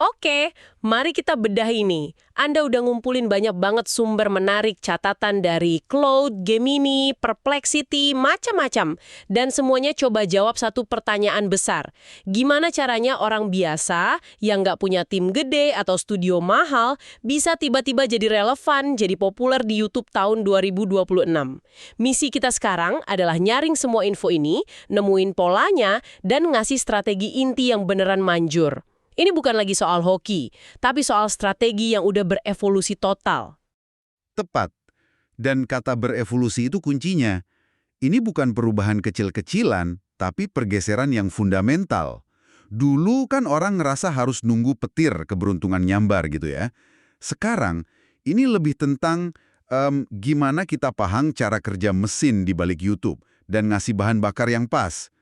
Oke, mari kita bedah ini. Anda udah ngumpulin banyak banget sumber menarik, catatan dari Claude, Gemini, Perplexity, macam-macam. Dan semuanya coba jawab satu pertanyaan besar. Gimana caranya orang biasa yang nggak punya tim gede atau studio mahal bisa tiba-tiba jadi relevan, jadi populer di YouTube tahun 2026? Misi kita sekarang adalah nyaring semua info ini, nemuin polanya, dan ngasih strategi inti yang beneran manjur. Ini bukan lagi soal hoki, tapi soal strategi yang udah berevolusi total. Tepat. Dan kata berevolusi itu kuncinya. Ini bukan perubahan kecil-kecilan, tapi pergeseran yang fundamental. Dulu kan orang ngerasa harus nunggu petir keberuntungan nyambar gitu ya. Sekarang, ini lebih tentang gimana kita paham cara kerja mesin di balik YouTube dan ngasih bahan bakar yang pas.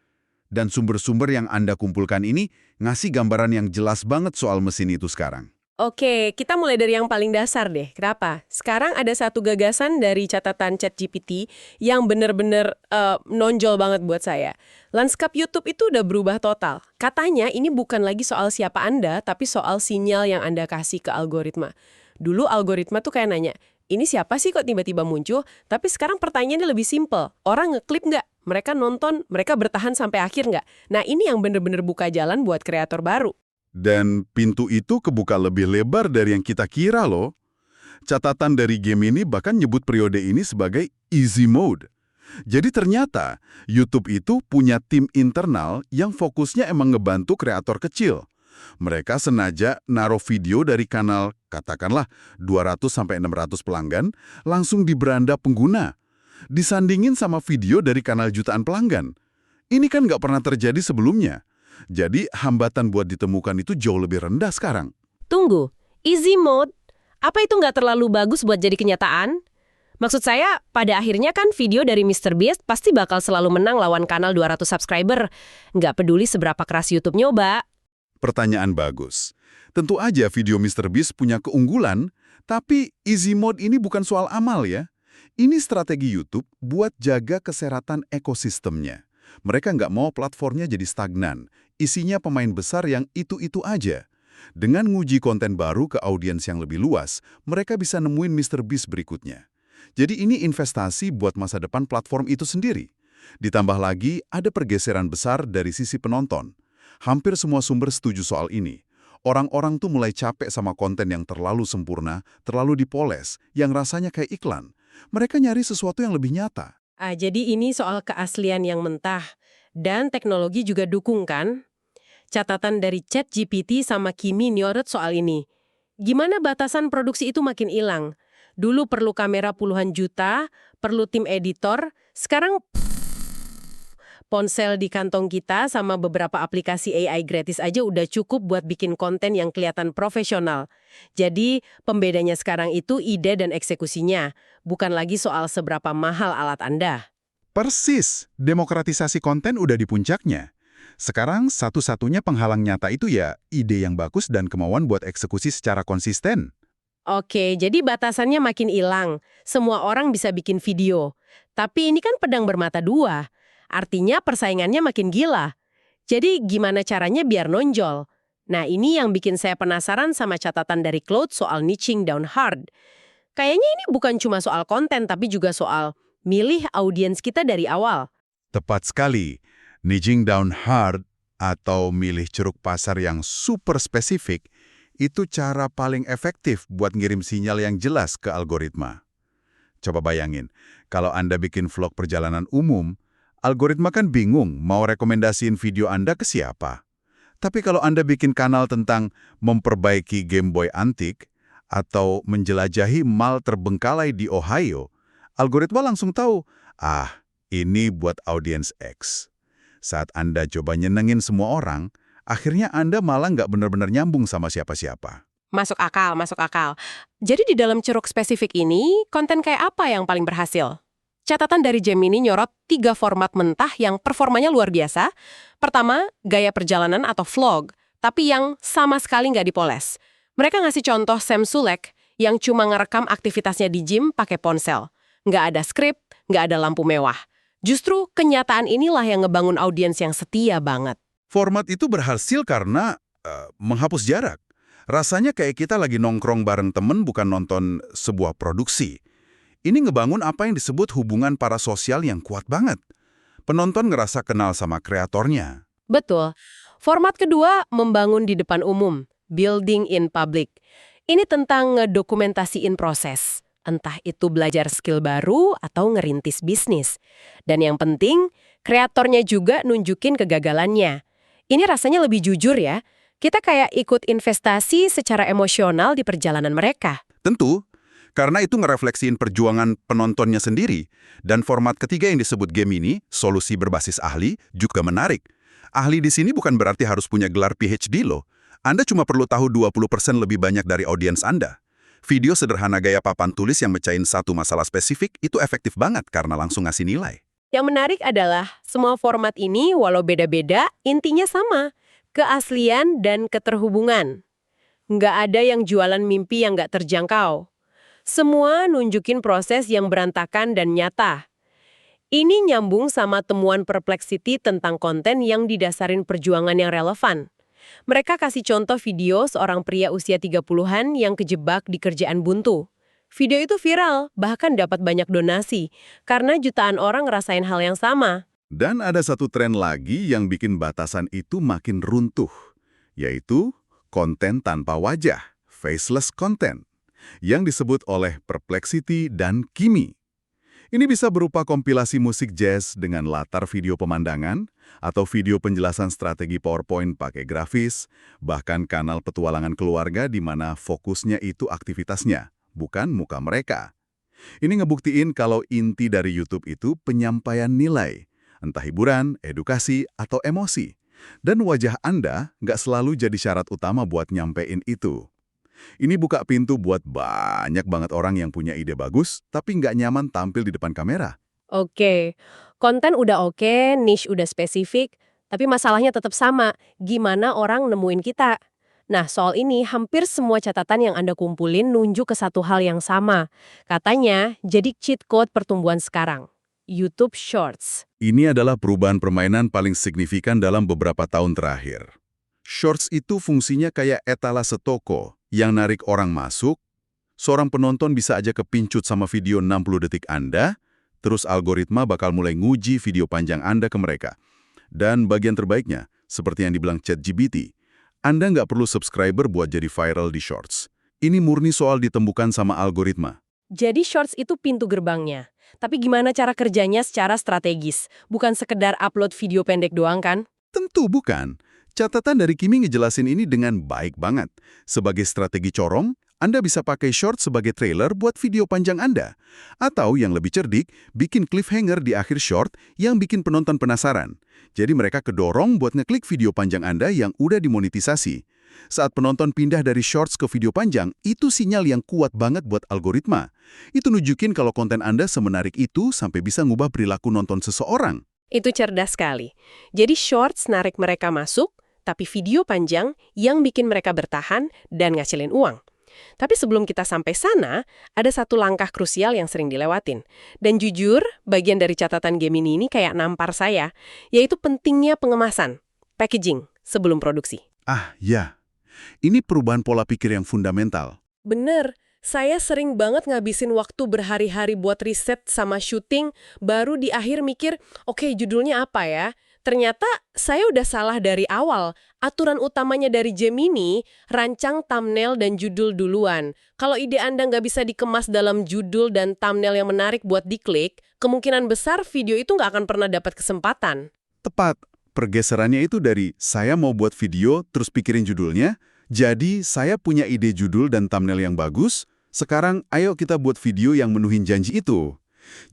Dan sumber-sumber yang Anda kumpulkan ini ngasih gambaran yang jelas banget soal mesin itu sekarang. Oke, kita mulai dari yang paling dasar deh. Kenapa? Sekarang ada satu gagasan dari catatan ChatGPT yang bener-bener nonjol banget buat saya. Lanskap YouTube itu udah berubah total. Katanya ini bukan lagi soal siapa Anda, tapi soal sinyal yang Anda kasih ke algoritma. Dulu algoritma tuh kayak nanya, ini siapa sih kok tiba-tiba muncul? Tapi sekarang pertanyaannya lebih simpel. Orang ngeklik nggak? Mereka nonton, mereka bertahan sampai akhir nggak? Nah ini yang bener-bener buka jalan buat kreator baru. Dan pintu itu kebuka lebih lebar dari yang kita kira loh. Catatan dari Gemini bahkan nyebut periode ini sebagai easy mode. Jadi ternyata YouTube itu punya tim internal yang fokusnya emang ngebantu kreator kecil. Mereka sengaja naruh video dari kanal, katakanlah 200-600 pelanggan, langsung di beranda pengguna. Disandingin sama video dari kanal jutaan pelanggan. Ini kan nggak pernah terjadi sebelumnya. Jadi hambatan buat ditemukan itu jauh lebih rendah sekarang. Tunggu, easy mode? Apa itu nggak terlalu bagus buat jadi kenyataan? Maksud saya, pada akhirnya kan video dari MrBeast pasti bakal selalu menang lawan kanal 200 subscriber. Nggak peduli seberapa keras YouTube nyoba. Pertanyaan bagus. Tentu aja video MrBeast punya keunggulan, tapi easy mode ini bukan soal amal ya. Ini strategi YouTube buat jaga kesehatan ekosistemnya. Mereka nggak mau platformnya jadi stagnan, isinya pemain besar yang itu-itu aja. Dengan nguji konten baru ke audiens yang lebih luas, mereka bisa nemuin MrBeast berikutnya. Jadi ini investasi buat masa depan platform itu sendiri. Ditambah lagi, ada pergeseran besar dari sisi penonton. Hampir semua sumber setuju soal ini. Orang-orang tuh mulai capek sama konten yang terlalu sempurna, terlalu dipoles, yang rasanya kayak iklan. Mereka nyari sesuatu yang lebih nyata. Jadi ini soal keaslian yang mentah. Dan teknologi juga dukung kan? Catatan dari ChatGPT sama Kimi nyorot soal ini. Gimana batasan produksi itu makin hilang? Dulu perlu kamera puluhan juta, perlu tim editor, sekarang ponsel di kantong kita sama beberapa aplikasi AI gratis aja udah cukup buat bikin konten yang kelihatan profesional. Jadi, pembedanya sekarang itu ide dan eksekusinya, bukan lagi soal seberapa mahal alat Anda. Persis, demokratisasi konten udah di puncaknya. Sekarang satu-satunya penghalang nyata itu ya ide yang bagus dan kemauan buat eksekusi secara konsisten. Oke, jadi batasannya makin hilang. Semua orang bisa bikin video. Tapi ini kan pedang bermata dua. Artinya persaingannya makin gila. Jadi gimana caranya biar nonjol? Nah ini yang bikin saya penasaran sama catatan dari Claude soal niching down hard. Kayaknya ini bukan cuma soal konten tapi juga soal milih audiens kita dari awal. Tepat sekali. Niching down hard atau milih ceruk pasar yang super spesifik itu cara paling efektif buat ngirim sinyal yang jelas ke algoritma. Coba bayangin, kalau Anda bikin vlog perjalanan umum, algoritma kan bingung mau rekomendasiin video Anda ke siapa. Tapi kalau Anda bikin kanal tentang memperbaiki Game Boy antik atau menjelajahi mall terbengkalai di Ohio, algoritma langsung tahu, ini buat audiens X. Saat Anda coba nyenengin semua orang, akhirnya Anda malah nggak benar-benar nyambung sama siapa-siapa. Masuk akal, masuk akal. Jadi di dalam ceruk spesifik ini, konten kayak apa yang paling berhasil? Catatan dari Gemini nyorot 3 format mentah yang performanya luar biasa. Pertama, gaya perjalanan atau vlog, tapi yang sama sekali nggak dipoles. Mereka ngasih contoh Sam Sulek yang cuma ngerekam aktivitasnya di gym pakai ponsel. Nggak ada skrip, nggak ada lampu mewah. Justru kenyataan inilah yang ngebangun audiens yang setia banget. Format itu berhasil karena menghapus jarak. Rasanya kayak kita lagi nongkrong bareng temen bukan nonton sebuah produksi. Ini ngebangun apa yang disebut hubungan parasosial yang kuat banget. Penonton ngerasa kenal sama kreatornya. Betul. Format kedua, membangun di depan umum, building in public. Ini tentang ngedokumentasiin proses. Entah itu belajar skill baru atau ngerintis bisnis. Dan yang penting, kreatornya juga nunjukin kegagalannya. Ini rasanya lebih jujur ya. Kita kayak ikut investasi secara emosional di perjalanan mereka. Tentu, karena itu ngerefleksiin perjuangan penontonnya sendiri. Dan format ketiga yang disebut game ini, solusi berbasis ahli, juga menarik. Ahli di sini bukan berarti harus punya gelar PhD loh. Anda cuma perlu tahu 20% lebih banyak dari audiens Anda. Video sederhana gaya papan tulis yang mecahin satu masalah spesifik itu efektif banget karena langsung ngasih nilai. Yang menarik adalah, semua format ini walau beda-beda, intinya sama. Keaslian dan keterhubungan. Nggak ada yang jualan mimpi yang nggak terjangkau. Semua nunjukin proses yang berantakan dan nyata. Ini nyambung sama temuan Perplexity tentang konten yang didasarin perjuangan yang relevan. Mereka kasih contoh video seorang pria usia 30-an yang kejebak di kerjaan buntu. Video itu viral, bahkan dapat banyak donasi, karena jutaan orang ngerasain hal yang sama. Dan ada satu tren lagi yang bikin batasan itu makin runtuh, yaitu konten tanpa wajah, faceless content, yang disebut oleh Perplexity dan Kimi. Ini bisa berupa kompilasi musik jazz dengan latar video pemandangan, atau video penjelasan strategi PowerPoint pakai grafis, bahkan kanal petualangan keluarga di mana fokusnya itu aktivitasnya, bukan muka mereka. Ini ngebuktiin kalau inti dari YouTube itu penyampaian nilai, entah hiburan, edukasi, atau emosi. Dan wajah Anda nggak selalu jadi syarat utama buat nyampein itu. Ini buka pintu buat banyak banget orang yang punya ide bagus, tapi nggak nyaman tampil di depan kamera. Oke, konten udah oke, niche udah spesifik, tapi masalahnya tetap sama, gimana orang nemuin kita? Nah, soal ini hampir semua catatan yang Anda kumpulin nunjuk ke satu hal yang sama. Katanya, jadi cheat code pertumbuhan sekarang. YouTube Shorts. Ini adalah perubahan permainan paling signifikan dalam beberapa tahun terakhir. Shorts itu fungsinya kayak etalase toko yang narik orang masuk, seorang penonton bisa aja kepincut sama video 60 detik Anda, terus algoritma bakal mulai nguji video panjang Anda ke mereka. Dan bagian terbaiknya, seperti yang dibilang ChatGPT, Anda nggak perlu subscriber buat jadi viral di Shorts. Ini murni soal ditemukan sama algoritma. Jadi Shorts itu pintu gerbangnya. Tapi gimana cara kerjanya secara strategis? Bukan sekedar upload video pendek doang kan? Tentu bukan. Catatan dari Kimi ngejelasin ini dengan baik banget. Sebagai strategi corong, Anda bisa pakai Shorts sebagai trailer buat video panjang Anda. Atau yang lebih cerdik, bikin cliffhanger di akhir short yang bikin penonton penasaran. Jadi mereka kedorong buat ngeklik video panjang Anda yang udah dimonetisasi. Saat penonton pindah dari Shorts ke video panjang, itu sinyal yang kuat banget buat algoritma. Itu nunjukin kalau konten Anda semenarik itu sampai bisa ngubah perilaku nonton seseorang. Itu cerdas sekali. Jadi Shorts narik mereka masuk, tapi video panjang yang bikin mereka bertahan dan ngasilin uang. Tapi sebelum kita sampai sana, ada satu langkah krusial yang sering dilewatin. Dan jujur, bagian dari catatan Gemini ini kayak nampar saya, yaitu pentingnya pengemasan, packaging, sebelum produksi. Ah, ya. Ini perubahan pola pikir yang fundamental. Bener, saya sering banget ngabisin waktu berhari-hari buat riset sama syuting, baru di akhir mikir, oke, judulnya apa ya? Ternyata saya udah salah dari awal. Aturan utamanya dari Gemini, rancang thumbnail dan judul duluan. Kalau ide Anda nggak bisa dikemas dalam judul dan thumbnail yang menarik buat diklik, kemungkinan besar video itu nggak akan pernah dapat kesempatan. Tepat. Pergeserannya itu dari saya mau buat video terus pikirin judulnya, jadi saya punya ide judul dan thumbnail yang bagus, sekarang ayo kita buat video yang menuhin janji itu.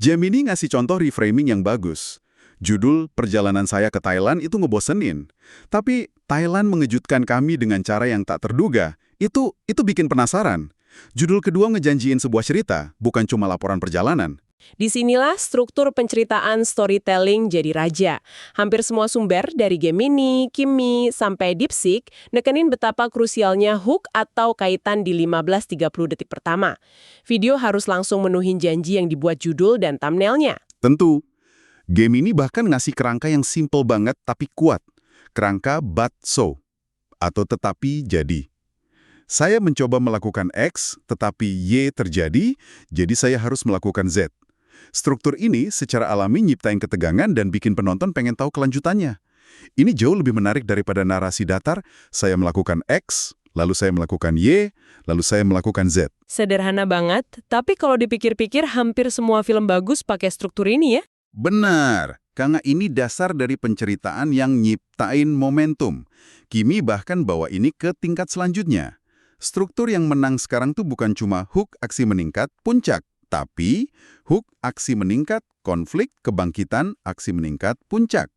Gemini ngasih contoh reframing yang bagus. Judul perjalanan saya ke Thailand itu ngebosenin. Tapi Thailand mengejutkan kami dengan cara yang tak terduga. Itu bikin penasaran. Judul kedua ngejanjiin sebuah cerita, bukan cuma laporan perjalanan. Disinilah struktur penceritaan storytelling jadi raja. Hampir semua sumber dari Gemini, Kimi, sampai DeepSeek nekenin betapa krusialnya hook atau kaitan di 15-30 detik pertama. Video harus langsung menuhin janji yang dibuat judul dan thumbnailnya. Tentu. Gemini bahkan ngasih kerangka yang simple banget tapi kuat. Kerangka but so, atau tetapi jadi. Saya mencoba melakukan X, tetapi Y terjadi, jadi saya harus melakukan Z. Struktur ini secara alami nyiptain ketegangan dan bikin penonton pengen tahu kelanjutannya. Ini jauh lebih menarik daripada narasi datar, saya melakukan X, lalu saya melakukan Y, lalu saya melakukan Z. Sederhana banget, tapi kalau dipikir-pikir hampir semua film bagus pakai struktur ini ya. Benar, karena ini dasar dari penceritaan yang nyiptain momentum. Kimi bahkan bawa ini ke tingkat selanjutnya. Struktur yang menang sekarang tuh bukan cuma hook aksi meningkat, puncak. Tapi hook aksi meningkat, konflik, kebangkitan, aksi meningkat, puncak.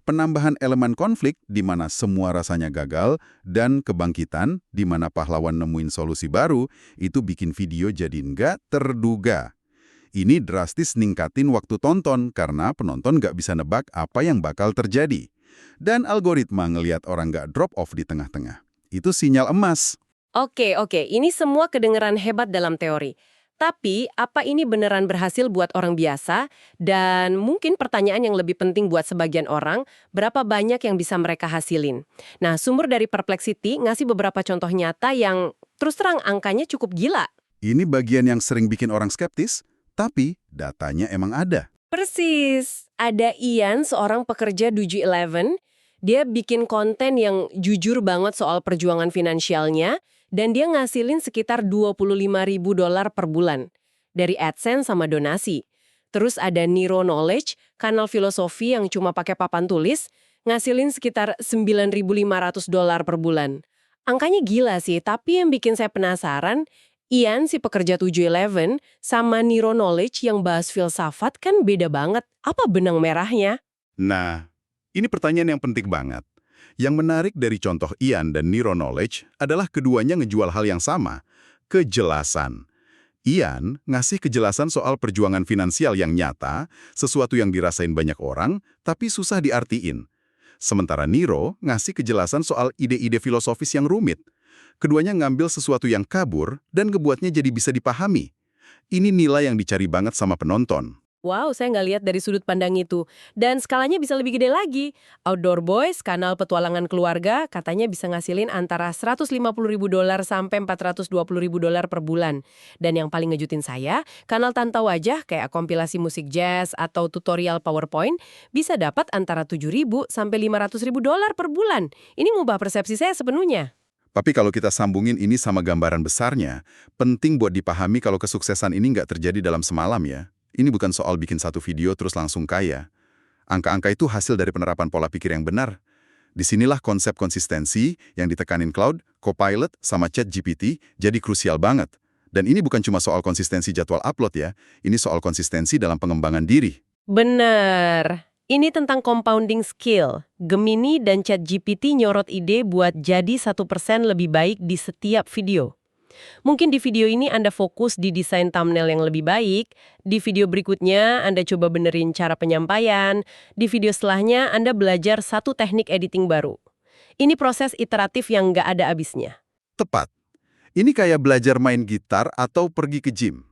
Penambahan elemen konflik di mana semua rasanya gagal dan kebangkitan di mana pahlawan nemuin solusi baru itu bikin video jadi nggak terduga. Ini drastis ningkatin waktu tonton karena penonton nggak bisa nebak apa yang bakal terjadi. Dan algoritma ngelihat orang nggak drop off di tengah-tengah. Itu sinyal emas. Oke, ini semua kedengeran hebat dalam teori. Tapi, apa ini beneran berhasil buat orang biasa? Dan mungkin pertanyaan yang lebih penting buat sebagian orang, berapa banyak yang bisa mereka hasilin? Nah, sumber dari Perplexity ngasih beberapa contoh nyata yang terus terang angkanya cukup gila. Ini bagian yang sering bikin orang skeptis, tapi datanya emang ada. Persis. Ada Ian, seorang pekerja Dojo 11. Dia bikin konten yang jujur banget soal perjuangan finansialnya, dan dia ngasilin sekitar $25.000 per bulan dari AdSense sama donasi. Terus ada Nero Knowledge, kanal filosofi yang cuma pakai papan tulis, ngasilin sekitar $9.500 per bulan. Angkanya gila sih, tapi yang bikin saya penasaran, Ian si pekerja 7-Eleven sama Nero Knowledge yang bahas filsafat kan beda banget. Apa benang merahnya? Nah, ini pertanyaan yang penting banget. Yang menarik dari contoh Ian dan Nero Knowledge adalah keduanya ngejual hal yang sama, kejelasan. Ian ngasih kejelasan soal perjuangan finansial yang nyata, sesuatu yang dirasain banyak orang, tapi susah diartiin. Sementara Nero ngasih kejelasan soal ide-ide filosofis yang rumit. Keduanya ngambil sesuatu yang kabur dan ngebuatnya jadi bisa dipahami. Ini nilai yang dicari banget sama penonton. Wow, saya nggak lihat dari sudut pandang itu. Dan skalanya bisa lebih gede lagi. Outdoor Boys, kanal petualangan keluarga, katanya bisa ngasilin antara $150.000 sampai $420.000 per bulan. Dan yang paling ngejutin saya, kanal Tanpa Wajah kayak kompilasi musik jazz atau tutorial PowerPoint bisa dapat antara $7.000 sampai $500.000 per bulan. Ini ngubah persepsi saya sepenuhnya. Tapi kalau kita sambungin ini sama gambaran besarnya, penting buat dipahami kalau kesuksesan ini nggak terjadi dalam semalam ya. Ini bukan soal bikin satu video terus langsung kaya. Angka-angka itu hasil dari penerapan pola pikir yang benar. Disinilah konsep konsistensi yang ditekanin Cloud, Copilot, sama ChatGPT jadi krusial banget. Dan ini bukan cuma soal konsistensi jadwal upload ya, ini soal konsistensi dalam pengembangan diri. Bener. Ini tentang compounding skill. Gemini dan ChatGPT nyorot ide buat jadi 1% lebih baik di setiap video. Mungkin di video ini Anda fokus di desain thumbnail yang lebih baik, di video berikutnya Anda coba benerin cara penyampaian, di video setelahnya Anda belajar satu teknik editing baru. Ini proses iteratif yang nggak ada habisnya. Tepat. Ini kayak belajar main gitar atau pergi ke gym.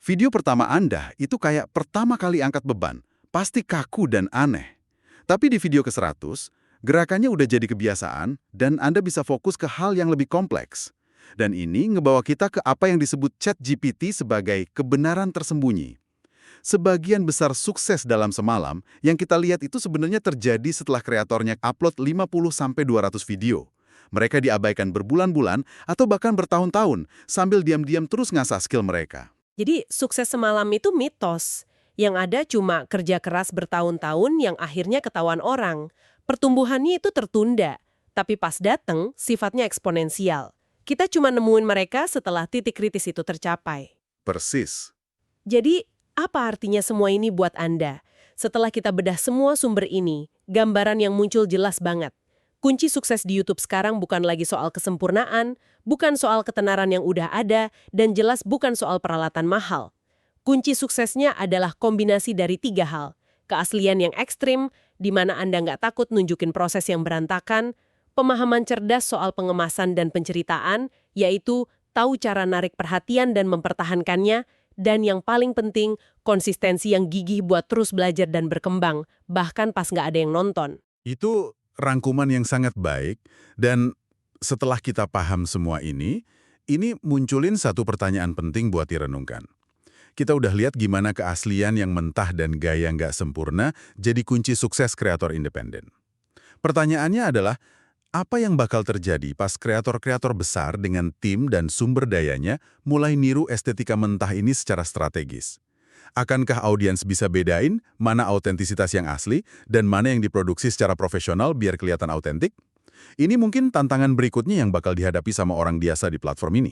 Video pertama Anda itu kayak pertama kali angkat beban, pasti kaku dan aneh. Tapi di video ke-100, gerakannya udah jadi kebiasaan dan Anda bisa fokus ke hal yang lebih kompleks. Dan ini ngebawa kita ke apa yang disebut ChatGPT sebagai kebenaran tersembunyi. Sebagian besar sukses dalam semalam yang kita lihat itu sebenarnya terjadi setelah kreatornya upload 50-200 video. Mereka diabaikan berbulan-bulan atau bahkan bertahun-tahun sambil diam-diam terus ngasah skill mereka. Jadi sukses semalam itu mitos. Yang ada cuma kerja keras bertahun-tahun yang akhirnya ketahuan orang. Pertumbuhannya itu tertunda, tapi pas dateng sifatnya eksponensial. Kita cuma nemuin mereka setelah titik kritis itu tercapai. Persis. Jadi, apa artinya semua ini buat Anda? Setelah kita bedah semua sumber ini, gambaran yang muncul jelas banget. Kunci sukses di YouTube sekarang bukan lagi soal kesempurnaan, bukan soal ketenaran yang udah ada, dan jelas bukan soal peralatan mahal. Kunci suksesnya adalah kombinasi dari 3 hal. Keaslian yang ekstrim, di mana Anda nggak takut nunjukin proses yang berantakan, pemahaman cerdas soal pengemasan dan penceritaan, yaitu tahu cara narik perhatian dan mempertahankannya, dan yang paling penting, konsistensi yang gigih buat terus belajar dan berkembang, bahkan pas nggak ada yang nonton. Itu rangkuman yang sangat baik, dan setelah kita paham semua ini munculin satu pertanyaan penting buat direnungkan. Kita udah lihat gimana keaslian yang mentah dan gaya nggak sempurna jadi kunci sukses kreator independen. Pertanyaannya adalah, apa yang bakal terjadi pas kreator-kreator besar dengan tim dan sumber dayanya mulai niru estetika mentah ini secara strategis? Akankah audiens bisa bedain mana autentisitas yang asli dan mana yang diproduksi secara profesional biar kelihatan autentik? Ini mungkin tantangan berikutnya yang bakal dihadapi sama orang biasa di platform ini.